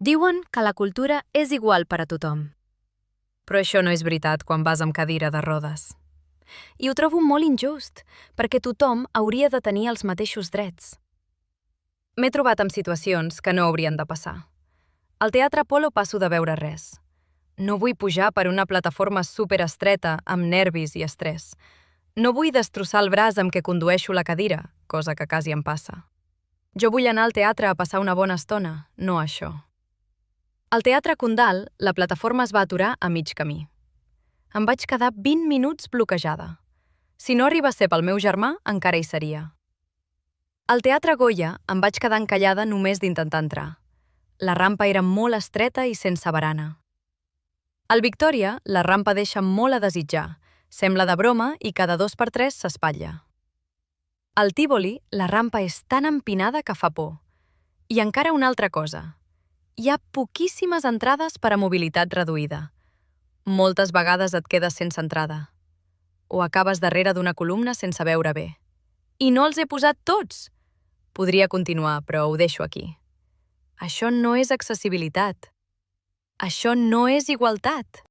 Diuen que la cultura és igual per a tothom. Però això no és veritat quan vas amb cadira de rodes. I ho trobo molt injust, perquè tothom hauria de tenir els mateixos drets. M'he trobat en situacions que no haurien de passar. Al Teatre Apolo passo de veure res. No vull pujar per una plataforma superestreta amb nervis i estrès. No vull destrossar el braç amb què condueixo la cadira, cosa que quasi em passa. Jo vull anar al teatre a passar una bona estona, no això. Al Teatre Condal, la plataforma es va aturar a mig camí. Em vaig quedar 20 minuts bloquejada. Si no arriba a ser pel meu germà, encara hi seria. Al Teatre Goya em vaig quedar encallada només d'intentar entrar. La rampa era molt estreta i sense barana. Al Victòria, la rampa deixa molt a desitjar. Sembla de broma i cada 2x3 s'espatlla. Al Tívoli, la rampa és tan empinada que fa por. I encara una altra cosa. Hi ha poquíssimes entrades per a mobilitat reduïda. Moltes vegades et quedes sense entrada. O acabes darrere d'una columna sense veure bé. I no els he posat tots! Podria continuar, però ho deixo aquí. Això no és accessibilitat. Això no és igualtat.